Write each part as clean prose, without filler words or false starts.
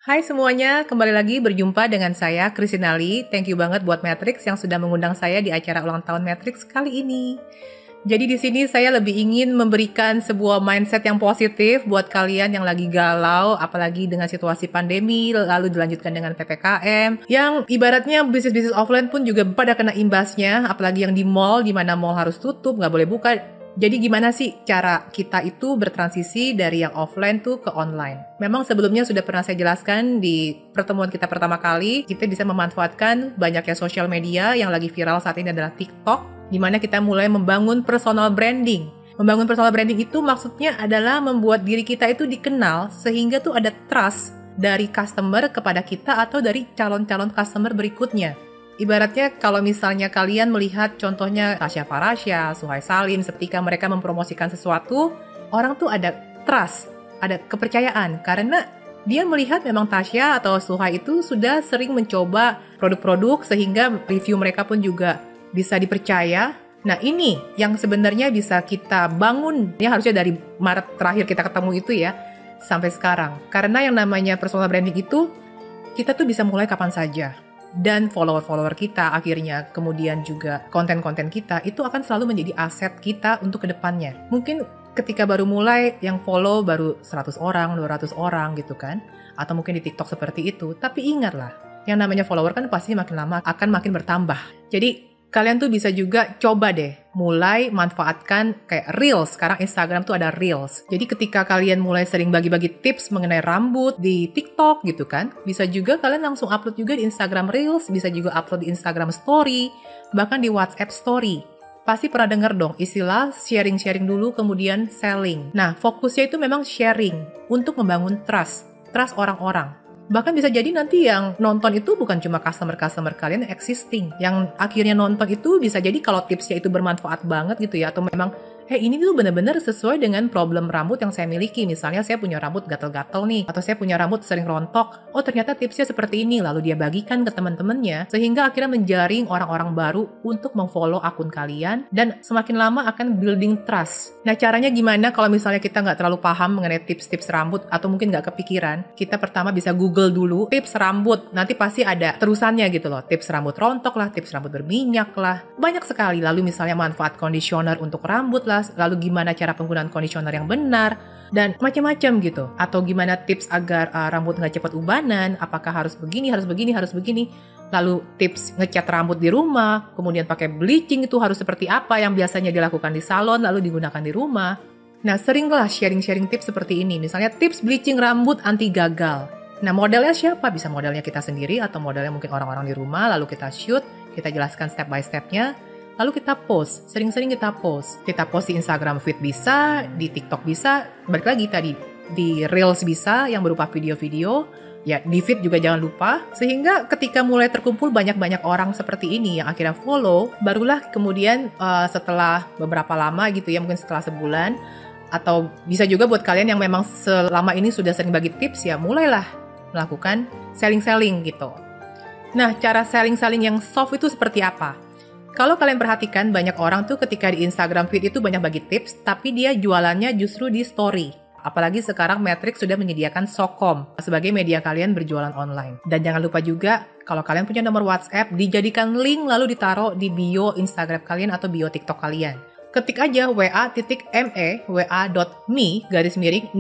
Hai semuanya, kembali lagi berjumpa dengan saya, Kristinali. Thank you banget buat Matrix yang sudah mengundang saya di acara ulang tahun Matrix kali ini. Jadi di sini saya lebih ingin memberikan sebuah mindset yang positif buat kalian yang lagi galau, apalagi dengan situasi pandemi, lalu dilanjutkan dengan PPKM, yang ibaratnya bisnis-bisnis offline pun juga pada kena imbasnya, apalagi yang di mall, di mana mall harus tutup, nggak boleh buka. Jadi gimana sih cara kita itu bertransisi dari yang offline tuh ke online? Memang sebelumnya sudah pernah saya jelaskan di pertemuan kita pertama kali, kita bisa memanfaatkan banyaknya sosial media yang lagi viral saat ini adalah TikTok, di mana kita mulai membangun personal branding. Membangun personal branding itu maksudnya adalah membuat diri kita itu dikenal sehingga tuh ada trust dari customer kepada kita atau dari calon-calon customer berikutnya. Ibaratnya kalau misalnya kalian melihat contohnya Tasya Farasya, Suhai Salim, ketika mereka mempromosikan sesuatu, orang tuh ada trust, ada kepercayaan karena dia melihat memang Tasya atau Suhai itu sudah sering mencoba produk-produk sehingga review mereka pun juga bisa dipercaya. Nah ini yang sebenarnya bisa kita bangun, ya harusnya dari Maret terakhir kita ketemu itu ya, sampai sekarang. Karena yang namanya personal branding itu, kita tuh bisa mulai kapan saja. Dan follower-follower kita akhirnya, kemudian juga konten-konten kita, itu akan selalu menjadi aset kita untuk kedepannya. Mungkin ketika baru mulai, yang follow baru 100 orang, 200 orang gitu kan. Atau mungkin di TikTok seperti itu. Tapi ingatlah, yang namanya follower kan pasti makin lama akan makin bertambah. Jadi kalian tuh bisa juga coba deh mulai manfaatkan kayak Reels. Sekarang Instagram tuh ada Reels. Jadi ketika kalian mulai sering bagi-bagi tips mengenai rambut di TikTok gitu kan, bisa juga kalian langsung upload juga di Instagram Reels, bisa juga upload di Instagram Story, bahkan di WhatsApp Story. Pasti pernah dengar dong istilah sharing-sharing dulu kemudian selling. Nah, fokusnya itu memang sharing untuk membangun trust orang-orang. Bahkan bisa jadi nanti yang nonton itu bukan cuma customer-customer kalian yang existing. Yang akhirnya nonton itu bisa jadi kalau tipsnya itu bermanfaat banget gitu ya. Atau memang, ini tuh benar-benar sesuai dengan problem rambut yang saya miliki. Misalnya saya punya rambut gatel-gatel nih. Atau saya punya rambut sering rontok. Oh ternyata tipsnya seperti ini. Lalu dia bagikan ke teman-temannya. Sehingga akhirnya menjaring orang-orang baru untuk memfollow akun kalian. Dan semakin lama akan building trust. Nah caranya gimana kalau misalnya kita nggak terlalu paham mengenai tips-tips rambut. Atau mungkin nggak kepikiran. Kita pertama bisa Google dulu tips rambut, nanti pasti ada terusannya gitu loh, tips rambut rontok lah, tips rambut berminyak lah, banyak sekali. Lalu misalnya manfaat conditioner untuk rambut lah, lalu gimana cara penggunaan conditioner yang benar, dan macam-macam gitu. Atau gimana tips agar rambut nggak cepat ubanan, apakah harus begini, lalu tips ngecat rambut di rumah, kemudian pakai bleaching itu harus seperti apa yang biasanya dilakukan di salon lalu digunakan di rumah. Nah seringlah sharing-sharing tips seperti ini, misalnya tips bleaching rambut anti gagal. Nah modelnya siapa? Bisa modelnya kita sendiri atau modelnya mungkin orang-orang di rumah, lalu kita shoot, kita jelaskan step by stepnya, lalu kita post, sering-sering kita post. Kita post di Instagram feed bisa, di TikTok bisa, balik lagi tadi, di Reels bisa yang berupa video-video, ya di feed juga jangan lupa. Sehingga ketika mulai terkumpul banyak-banyak orang seperti ini yang akhirnya follow, barulah kemudian setelah beberapa lama gitu ya, mungkin setelah sebulan, atau bisa juga buat kalian yang memang selama ini sudah sering bagi tips ya, mulailah melakukan selling-selling gitu. Nah, cara selling-selling yang soft itu seperti apa? Kalau kalian perhatikan, banyak orang tuh ketika di Instagram feed itu banyak bagi tips, tapi dia jualannya justru di story. Apalagi sekarang Matrix sudah menyediakan Sokom sebagai media kalian berjualan online. Dan jangan lupa juga, kalau kalian punya nomor WhatsApp, dijadikan link lalu ditaruh di bio Instagram kalian atau bio TikTok kalian. Ketik aja wa.me/628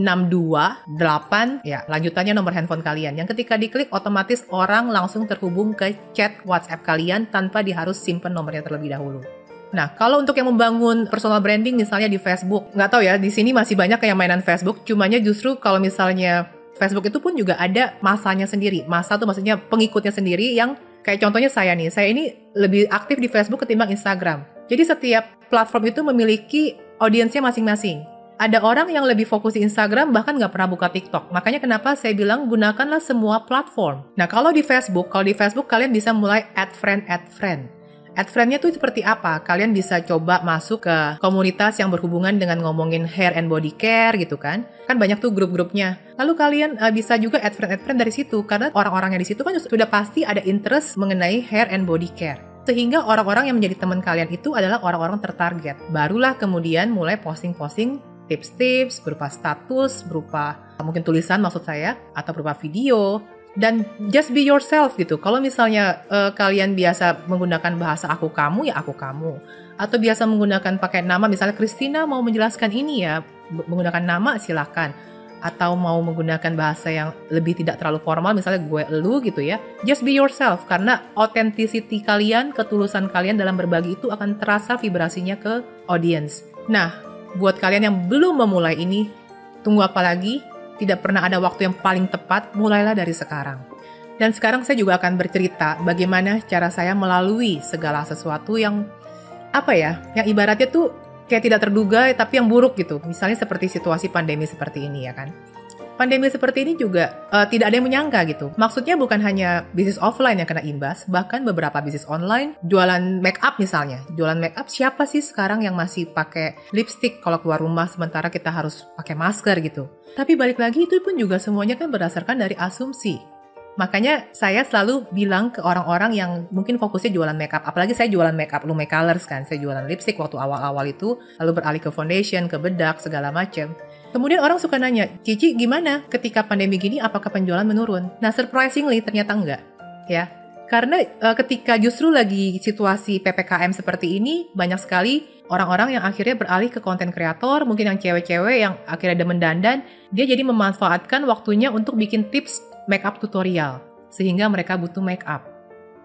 ya, lanjutannya nomor handphone kalian. Yang ketika diklik otomatis orang langsung terhubung ke chat WhatsApp kalian tanpa diharus simpen nomornya terlebih dahulu. Nah, kalau untuk yang membangun personal branding misalnya di Facebook, nggak tahu ya, di sini masih banyak yang mainan Facebook, cumanya justru kalau misalnya Facebook itu pun juga ada masanya sendiri. Masa tuh maksudnya pengikutnya sendiri yang kayak contohnya saya nih, saya ini lebih aktif di Facebook ketimbang Instagram. Jadi setiap platform itu memiliki audiensnya masing-masing. Ada orang yang lebih fokus di Instagram bahkan nggak pernah buka TikTok. Makanya kenapa saya bilang gunakanlah semua platform. Nah kalau di Facebook kalian bisa mulai add friend. Add friend-nya tuh seperti apa? Kalian bisa coba masuk ke komunitas yang berhubungan dengan ngomongin hair and body care gitu kan. Kan banyak tuh grup-grupnya. Lalu kalian bisa juga add friend dari situ. Karena orang-orangnya di situ kan sudah pasti ada interest mengenai hair and body care. Sehingga orang-orang yang menjadi teman kalian itu adalah orang-orang tertarget. Barulah kemudian mulai posting-posting tips-tips berupa status, berupa mungkin tulisan maksud saya, atau berupa video, Dan just be yourself gitu. Kalau misalnya kalian biasa menggunakan bahasa aku kamu, ya aku kamu. Atau biasa menggunakan pakai nama, misalnya Christina mau menjelaskan ini ya, menggunakan nama silakan. Atau mau menggunakan bahasa yang lebih tidak terlalu formal, misalnya gue, elu gitu ya. Just be yourself, karena authenticity kalian, ketulusan kalian dalam berbagi itu akan terasa vibrasinya ke audience. Nah, buat kalian yang belum memulai ini, tunggu apa lagi? Tidak pernah ada waktu yang paling tepat, mulailah dari sekarang. Dan sekarang saya juga akan bercerita bagaimana cara saya melalui segala sesuatu yang, yang ibaratnya tuh kayak tidak terduga tapi yang buruk gitu. Misalnya seperti situasi pandemi seperti ini ya kan. Pandemi seperti ini juga tidak ada yang menyangka gitu. Maksudnya bukan hanya bisnis offline yang kena imbas, bahkan beberapa bisnis online, jualan make up misalnya. Jualan make up, siapa sih sekarang yang masih pakai lipstick kalau keluar rumah sementara kita harus pakai masker gitu. Tapi balik lagi itu pun juga semuanya kan berdasarkan dari asumsi. Makanya saya selalu bilang ke orang-orang yang mungkin fokusnya jualan makeup, apalagi saya jualan makeup Lume Colors kan, saya jualan lipstick waktu awal-awal itu, lalu beralih ke foundation, ke bedak, segala macam. Kemudian orang suka nanya, Cici gimana ketika pandemi gini apakah penjualan menurun? Nah surprisingly ternyata enggak ya. Karena ketika justru lagi situasi PPKM seperti ini, banyak sekali orang-orang yang akhirnya beralih ke konten kreator, mungkin yang cewek-cewek yang akhirnya demen dandan, dia jadi memanfaatkan waktunya untuk bikin tips makeup tutorial, sehingga mereka butuh makeup.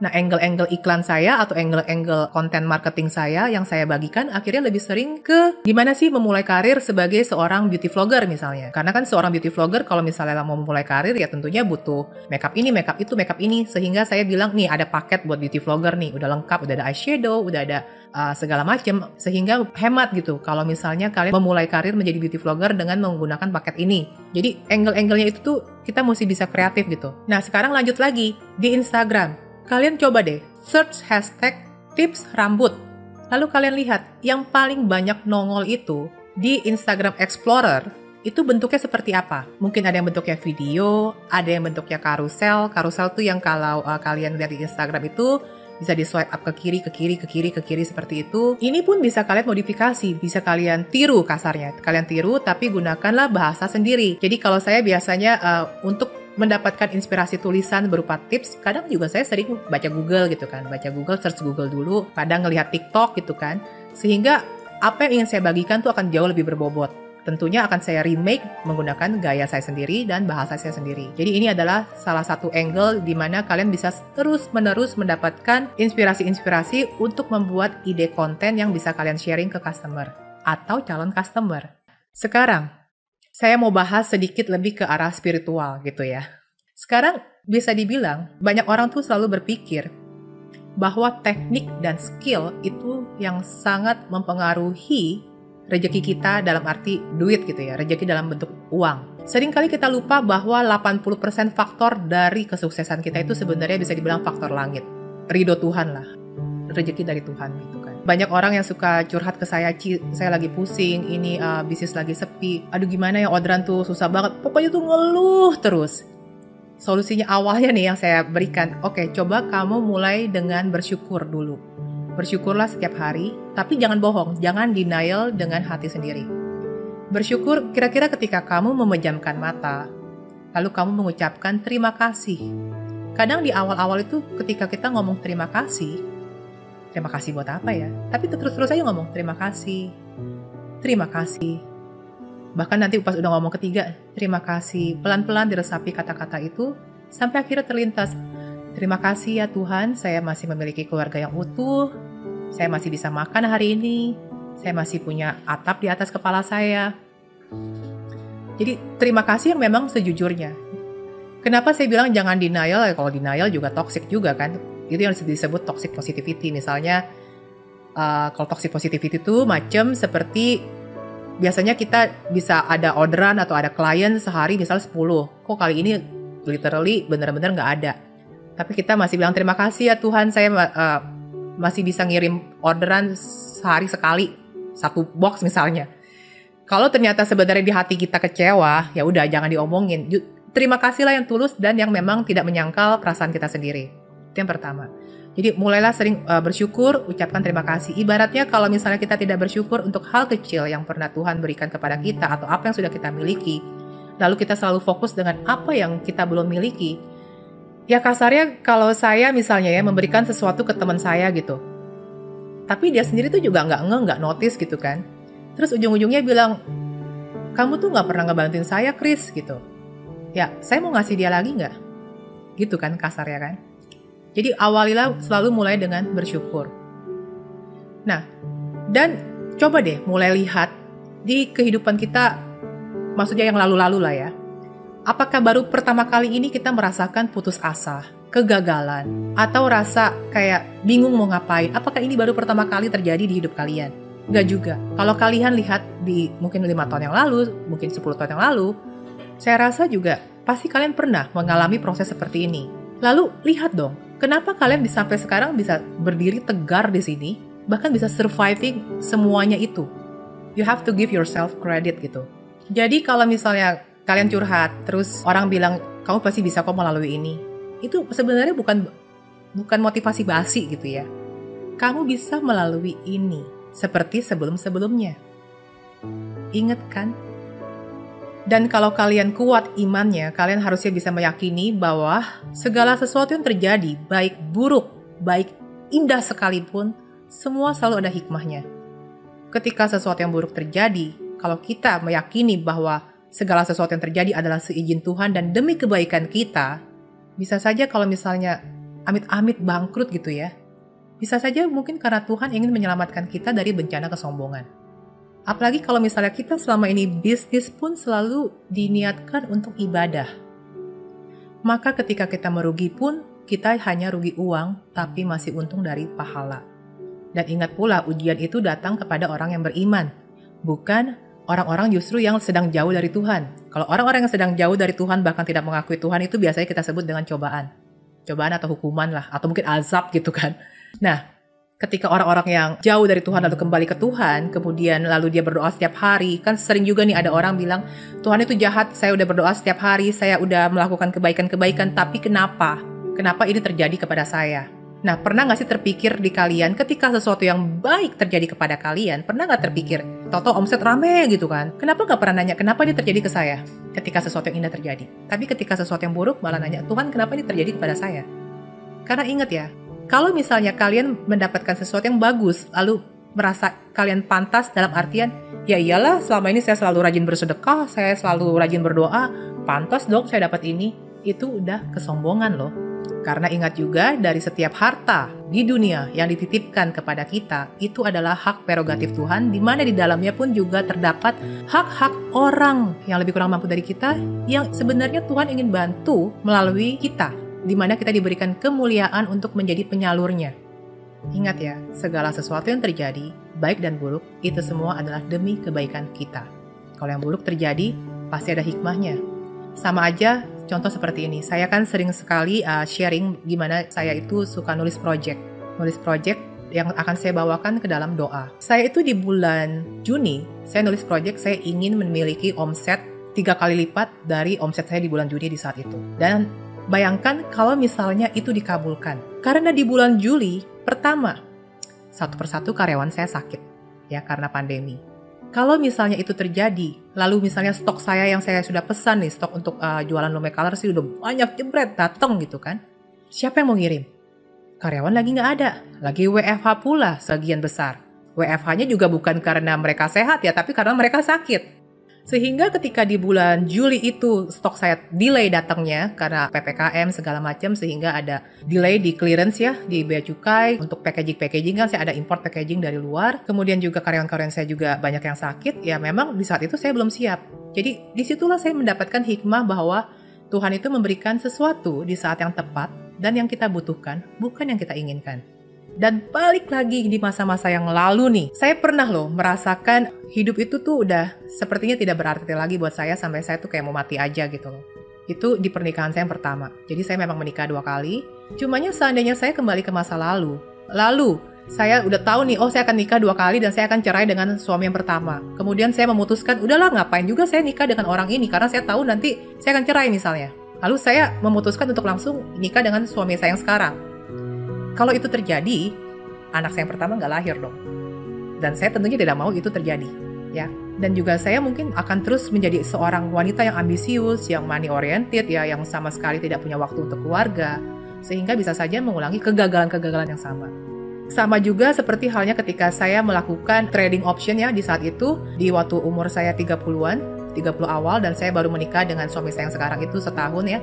Nah, angle-angle iklan saya atau angle-angle konten marketing saya yang saya bagikan akhirnya lebih sering ke gimana sih memulai karir sebagai seorang beauty vlogger misalnya. Karena kan seorang beauty vlogger kalau misalnya mau memulai karir ya tentunya butuh makeup ini, makeup itu, makeup ini. Sehingga saya bilang nih ada paket buat beauty vlogger nih, udah lengkap, udah ada eyeshadow, udah ada segala macam. Sehingga hemat gitu kalau misalnya kalian memulai karir menjadi beauty vlogger dengan menggunakan paket ini. Jadi angle-angle-nya itu tuh kita mesti bisa kreatif gitu. Nah sekarang lanjut lagi di Instagram. Kalian coba deh, search hashtag tips rambut. Lalu kalian lihat, yang paling banyak nongol itu di Instagram Explorer, itu bentuknya seperti apa? Mungkin ada yang bentuknya video, ada yang bentuknya karusel. Karusel tuh yang kalau kalian lihat di Instagram itu, bisa di swipe up ke kiri, ke kiri, ke kiri, ke kiri seperti itu. Ini pun bisa kalian modifikasi, bisa kalian tiru kasarnya. Kalian tiru, tapi gunakanlah bahasa sendiri. Jadi kalau saya biasanya untuk mendapatkan inspirasi tulisan berupa tips, kadang juga saya sering baca Google gitu kan, baca Google, search Google dulu, kadang ngelihat TikTok gitu kan, sehingga apa yang ingin saya bagikan tuh akan jauh lebih berbobot. Tentunya akan saya remake menggunakan gaya saya sendiri dan bahasa saya sendiri. Jadi ini adalah salah satu angle di mana kalian bisa terus-menerus mendapatkan inspirasi-inspirasi untuk membuat ide konten yang bisa kalian sharing ke customer atau calon customer. Sekarang, saya mau bahas sedikit lebih ke arah spiritual gitu ya. Sekarang bisa dibilang banyak orang tuh selalu berpikir bahwa teknik dan skill itu yang sangat mempengaruhi rezeki kita dalam arti duit gitu ya, rezeki dalam bentuk uang. Seringkali kita lupa bahwa 80% faktor dari kesuksesan kita itu sebenarnya bisa dibilang faktor langit. Ridho Tuhan lah, rezeki dari Tuhan gitu kan. Banyak orang yang suka curhat ke saya, Ci, saya lagi pusing, ini bisnis lagi sepi. Aduh gimana ya orderan tuh susah banget. Pokoknya tuh ngeluh terus. Solusinya awalnya nih yang saya berikan, oke, coba kamu mulai dengan bersyukur dulu. Bersyukurlah setiap hari, tapi jangan bohong, jangan denial dengan hati sendiri. Bersyukur kira-kira ketika kamu memejamkan mata, lalu kamu mengucapkan terima kasih. Kadang di awal-awal itu ketika kita ngomong terima kasih buat apa ya? Tapi terus-terus aja ngomong terima kasih. Bahkan nanti pas udah ngomong ketiga, terima kasih. Pelan-pelan diresapi kata-kata itu, sampai akhirnya terlintas, terima kasih ya Tuhan, saya masih memiliki keluarga yang utuh, saya masih bisa makan hari ini, saya masih punya atap di atas kepala saya. Jadi terima kasih yang memang sejujurnya. Kenapa saya bilang jangan denial? Kalau denial juga toxic juga kan. Itu yang disebut toxic positivity. Misalnya kalau toxic positivity itu macam seperti biasanya kita bisa ada orderan atau ada klien sehari misalnya 10. Kok kali ini literally bener-bener nggak ada. Tapi kita masih bilang terima kasih ya Tuhan, saya masih bisa ngirim orderan sehari sekali, 1 box misalnya. Kalau ternyata sebenarnya di hati kita kecewa, ya udah jangan diomongin. Terima kasihlah yang tulus dan yang memang tidak menyangkal perasaan kita sendiri. Itu yang pertama. Jadi mulailah sering bersyukur, ucapkan terima kasih. Ibaratnya kalau misalnya kita tidak bersyukur untuk hal kecil yang pernah Tuhan berikan kepada kita atau apa yang sudah kita miliki, lalu kita selalu fokus dengan apa yang kita belum miliki, Ya kasarnya kalau saya misalnya ya memberikan sesuatu ke teman saya gitu. Tapi dia sendiri tuh juga nggak notice gitu kan. Terus ujung-ujungnya bilang, kamu tuh nggak pernah ngebantuin saya, Chris gitu. Ya, saya mau ngasih dia lagi nggak? Gitu kan kasarnya kan. Jadi awalilah selalu mulai dengan bersyukur. Nah, dan coba deh mulai lihat di kehidupan kita, maksudnya yang lalu-lalu lah ya. Apakah baru pertama kali ini kita merasakan putus asa, kegagalan, atau rasa kayak bingung mau ngapain? Apakah ini baru pertama kali terjadi di hidup kalian? Enggak juga. Kalau kalian lihat di mungkin 5 tahun yang lalu, mungkin 10 tahun yang lalu, saya rasa juga pasti kalian pernah mengalami proses seperti ini. Lalu lihat dong, kenapa kalian sampai sekarang bisa berdiri tegar di sini, bahkan bisa surviving semuanya itu. You have to give yourself credit gitu. Jadi kalau misalnya kalian curhat, terus orang bilang, kamu pasti bisa kok melalui ini. Itu sebenarnya bukan motivasi basi gitu ya. Kamu bisa melalui ini, seperti sebelum-sebelumnya. Ingat kan? Dan kalau kalian kuat imannya, kalian harusnya bisa meyakini bahwa segala sesuatu yang terjadi, baik buruk, baik indah sekalipun, semua selalu ada hikmahnya. Ketika sesuatu yang buruk terjadi, kalau kita meyakini bahwa segala sesuatu yang terjadi adalah seizin Tuhan dan demi kebaikan kita, bisa saja kalau misalnya amit-amit bangkrut gitu ya, bisa saja mungkin karena Tuhan ingin menyelamatkan kita dari bencana kesombongan. Apalagi kalau misalnya kita selama ini bisnis pun selalu diniatkan untuk ibadah. Maka ketika kita merugi pun, kita hanya rugi uang, tapi masih untung dari pahala. Dan ingat pula, ujian itu datang kepada orang yang beriman, bukan orang-orang justru yang sedang jauh dari Tuhan. Kalau orang-orang yang sedang jauh dari Tuhan bahkan tidak mengakui Tuhan itu biasanya kita sebut dengan cobaan. Cobaan atau hukuman lah, atau mungkin azab gitu kan. Nah, ketika orang-orang yang jauh dari Tuhan lalu kembali ke Tuhan, kemudian lalu dia berdoa setiap hari, kan sering juga nih ada orang bilang, Tuhan itu jahat, saya udah berdoa setiap hari, saya udah melakukan kebaikan-kebaikan, tapi kenapa? Kenapa ini terjadi kepada saya? Nah, pernah gak sih terpikir di kalian ketika sesuatu yang baik terjadi kepada kalian, pernah gak terpikir, toto omset rame gitu kan? Kenapa gak pernah nanya, kenapa ini terjadi ke saya ketika sesuatu yang indah terjadi? Tapi ketika sesuatu yang buruk malah nanya, Tuhan kenapa ini terjadi kepada saya? Karena ingat ya, kalau misalnya kalian mendapatkan sesuatu yang bagus, lalu merasa kalian pantas dalam artian, ya iyalah selama ini saya selalu rajin bersedekah, saya selalu rajin berdoa, pantas dong saya dapat ini, itu udah kesombongan loh. Karena ingat juga dari setiap harta di dunia yang dititipkan kepada kita, itu adalah hak prerogatif Tuhan, di mana di dalamnya pun juga terdapat hak-hak orang yang lebih kurang mampu dari kita, yang sebenarnya Tuhan ingin bantu melalui kita, di mana kita diberikan kemuliaan untuk menjadi penyalurnya. Ingat ya, segala sesuatu yang terjadi, baik dan buruk, itu semua adalah demi kebaikan kita. Kalau yang buruk terjadi, pasti ada hikmahnya. Sama aja, contoh seperti ini. Saya kan sering sekali sharing gimana saya itu suka nulis project. Nulis project yang akan saya bawakan ke dalam doa. Saya itu di bulan Juni, saya nulis project, saya ingin memiliki omset 3 kali lipat dari omset saya di bulan Juni di saat itu. Dan bayangkan kalau misalnya itu dikabulkan. Karena di bulan Juli, pertama, satu persatu karyawan saya sakit ya karena pandemi. Kalau misalnya itu terjadi, lalu misalnya stok saya yang saya sudah pesan nih, stok untuk jualan Lume Color sih udah banyak jebret datang gitu kan. Siapa yang mau ngirim? Karyawan lagi nggak ada, lagi WFH pula sebagian besar. WFH-nya juga bukan karena mereka sehat ya, tapi karena mereka sakit. Sehingga ketika di bulan Juli itu stok saya delay datangnya karena PPKM segala macam, sehingga ada delay di clearance ya di bea cukai untuk packaging kan saya ada import packaging dari luar. Kemudian juga karyawan-karyawan saya juga banyak yang sakit. Ya memang di saat itu saya belum siap. Jadi disitulah saya mendapatkan hikmah bahwa Tuhan itu memberikan sesuatu di saat yang tepat dan yang kita butuhkan, bukan yang kita inginkan. Dan balik lagi di masa-masa yang lalu nih, saya pernah loh merasakan hidup itu tuh udah sepertinya tidak berarti lagi buat saya sampai saya tuh kayak mau mati aja gitu loh. Itu di pernikahan saya yang pertama. Jadi saya memang menikah 2 kali, cumanya seandainya saya kembali ke masa lalu. Lalu saya udah tahu nih, oh saya akan nikah 2 kali dan saya akan cerai dengan suami yang pertama. Kemudian saya memutuskan, udahlah ngapain juga saya nikah dengan orang ini karena saya tahu nanti saya akan cerai misalnya. Lalu saya memutuskan untuk langsung nikah dengan suami saya yang sekarang. Kalau itu terjadi, anak saya yang pertama nggak lahir dong. Dan saya tentunya tidak mau itu terjadi, ya. Dan juga saya mungkin akan terus menjadi seorang wanita yang ambisius, yang money oriented ya, yang sama sekali tidak punya waktu untuk keluarga, sehingga bisa saja mengulangi kegagalan-kegagalan yang sama. Sama juga seperti halnya ketika saya melakukan trading option ya di saat itu, di waktu umur saya 30-an, 30 awal, dan saya baru menikah dengan suami saya yang sekarang itu setahun ya.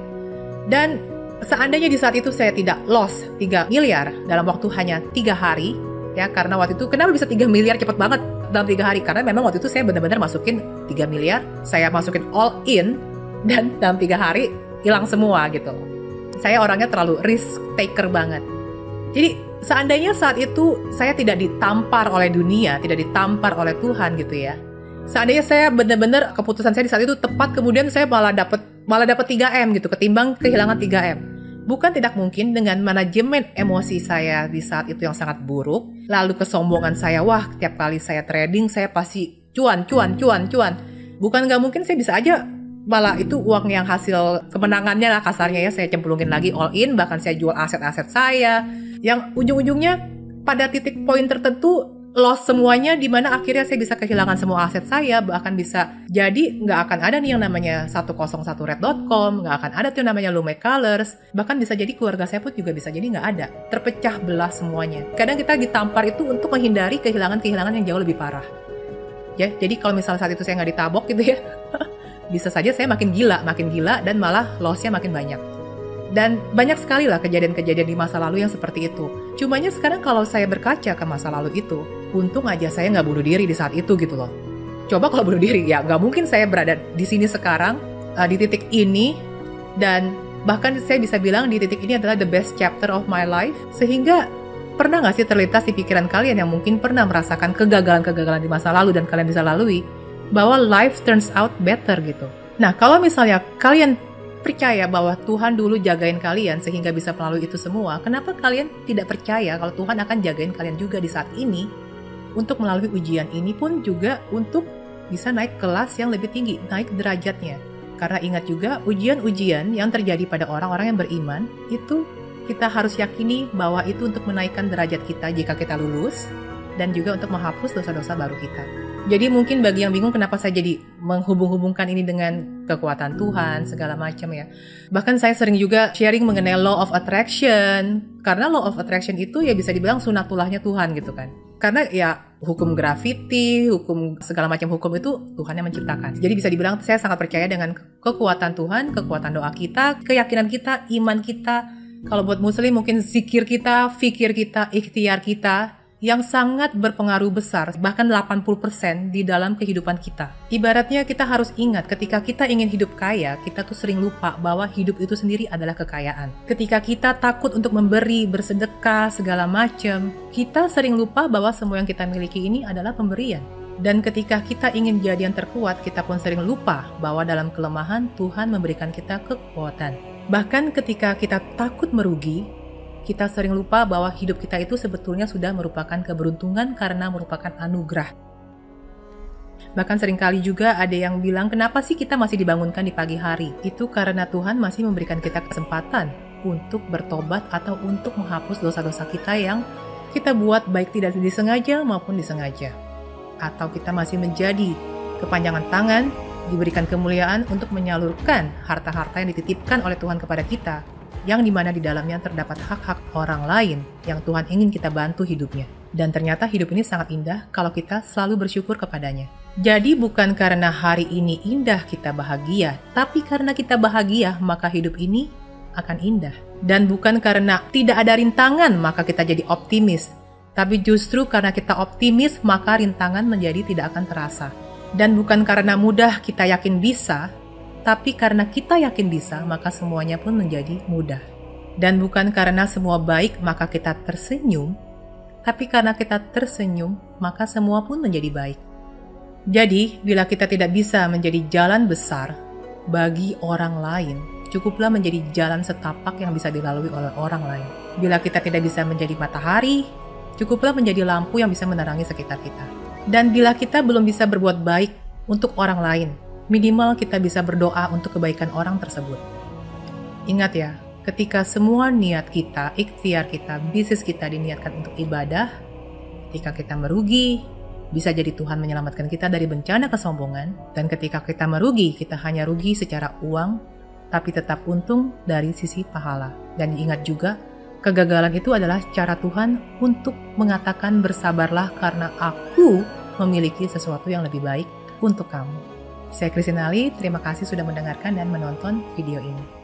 Dan seandainya di saat itu saya tidak loss 3 miliar dalam waktu hanya 3 hari, ya, karena waktu itu kenapa bisa 3 miliar cepat banget dalam 3 hari? Karena memang waktu itu saya benar-benar masukin 3 miliar, saya masukin all in, dan dalam 3 hari hilang semua gitu. Saya orangnya terlalu risk taker banget. Jadi seandainya saat itu saya tidak ditampar oleh dunia, tidak ditampar oleh Tuhan gitu ya. Seandainya saya benar-benar keputusan saya di saat itu tepat, kemudian saya malah dapat 3M gitu, ketimbang kehilangan 3M. Bukan tidak mungkin dengan manajemen emosi saya di saat itu yang sangat buruk, lalu kesombongan saya, wah tiap kali saya trading saya pasti cuan. Bukan nggak mungkin, saya bisa aja malah itu uang yang hasil kemenangannya lah kasarnya ya, saya cemplungin lagi all in, bahkan saya jual aset-aset saya, yang ujung-ujungnya pada titik poin tertentu loss semuanya, dimana akhirnya saya bisa kehilangan semua aset saya, bahkan bisa jadi nggak akan ada nih yang namanya 101red.com, nggak akan ada tuh yang namanya Lume Colors, bahkan bisa jadi keluarga saya pun juga bisa jadi nggak ada, terpecah belah semuanya. Kadang kita ditampar itu untuk menghindari kehilangan-kehilangan yang jauh lebih parah. Ya, jadi kalau misalnya saat itu saya nggak ditabok gitu ya, bisa saja saya makin gila dan malah loss-nya makin banyak. Dan banyak sekali lah kejadian-kejadian di masa lalu yang seperti itu. Cumanya sekarang kalau saya berkaca ke masa lalu itu, untung aja saya nggak bunuh diri di saat itu gitu loh. Coba kalau bunuh diri, ya nggak mungkin saya berada di sini sekarang, di titik ini, dan bahkan saya bisa bilang di titik ini adalah the best chapter of my life. Sehingga pernah nggak sih terlintas di pikiran kalian yang mungkin pernah merasakan kegagalan-kegagalan di masa lalu dan kalian bisa lalui, bahwa life turns out better gitu. Nah, kalau misalnya kalian percaya bahwa Tuhan dulu jagain kalian sehingga bisa melalui itu semua, kenapa kalian tidak percaya kalau Tuhan akan jagain kalian juga di saat ini untuk melalui ujian ini pun juga untuk bisa naik kelas yang lebih tinggi, naik derajatnya. Karena ingat juga ujian-ujian yang terjadi pada orang-orang yang beriman itu kita harus yakini bahwa itu untuk menaikkan derajat kita jika kita lulus, dan juga untuk menghapus dosa-dosa baru kita. Jadi mungkin bagi yang bingung kenapa saya jadi menghubung-hubungkan ini dengan kekuatan Tuhan, segala macam ya. Bahkan saya sering juga sharing mengenai law of attraction. Karena law of attraction itu ya bisa dibilang sunatullahnya Tuhan gitu kan. Karena ya hukum gravity, hukum segala macam hukum itu Tuhan yang menciptakan. Jadi bisa dibilang saya sangat percaya dengan kekuatan Tuhan, kekuatan doa kita, keyakinan kita, iman kita. Kalau buat muslim mungkin zikir kita, fikir kita, ikhtiar kita, yang sangat berpengaruh besar, bahkan 80% di dalam kehidupan kita. Ibaratnya kita harus ingat, ketika kita ingin hidup kaya, kita tuh sering lupa bahwa hidup itu sendiri adalah kekayaan. Ketika kita takut untuk memberi, bersedekah, segala macam, kita sering lupa bahwa semua yang kita miliki ini adalah pemberian. Dan ketika kita ingin jadi yang terkuat, kita pun sering lupa bahwa dalam kelemahan Tuhan memberikan kita kekuatan. Bahkan ketika kita takut merugi, kita sering lupa bahwa hidup kita itu sebetulnya sudah merupakan keberuntungan karena merupakan anugerah. Bahkan seringkali juga ada yang bilang, kenapa sih kita masih dibangunkan di pagi hari? Itu karena Tuhan masih memberikan kita kesempatan untuk bertobat atau untuk menghapus dosa-dosa kita yang kita buat baik tidak disengaja maupun disengaja. Atau kita masih menjadi kepanjangan tangan, diberikan kemuliaan untuk menyalurkan harta-harta yang dititipkan oleh Tuhan kepada kita, yang dimana di dalamnya terdapat hak-hak orang lain yang Tuhan ingin kita bantu hidupnya. Dan ternyata hidup ini sangat indah kalau kita selalu bersyukur kepadanya. Jadi bukan karena hari ini indah kita bahagia, tapi karena kita bahagia maka hidup ini akan indah. Dan bukan karena tidak ada rintangan maka kita jadi optimis, tapi justru karena kita optimis maka rintangan menjadi tidak akan terasa. Dan bukan karena mudah kita yakin bisa, tapi karena kita yakin bisa, maka semuanya pun menjadi mudah. Dan bukan karena semua baik, maka kita tersenyum, tapi karena kita tersenyum, maka semua pun menjadi baik. Jadi, bila kita tidak bisa menjadi jalan besar bagi orang lain, cukuplah menjadi jalan setapak yang bisa dilalui oleh orang lain. Bila kita tidak bisa menjadi matahari, cukuplah menjadi lampu yang bisa menerangi sekitar kita. Dan bila kita belum bisa berbuat baik untuk orang lain, minimal kita bisa berdoa untuk kebaikan orang tersebut. Ingat ya, ketika semua niat kita, ikhtiar kita, bisnis kita diniatkan untuk ibadah, ketika kita merugi, Bisa jadi Tuhan menyelamatkan kita dari bencana kesombongan, dan ketika kita merugi, kita hanya rugi secara uang, tapi tetap untung dari sisi pahala. Dan ingat juga, kegagalan itu adalah cara Tuhan untuk mengatakan bersabarlah karena aku memiliki sesuatu yang lebih baik untuk kamu. Saya Christine Ali, terima kasih sudah mendengarkan dan menonton video ini.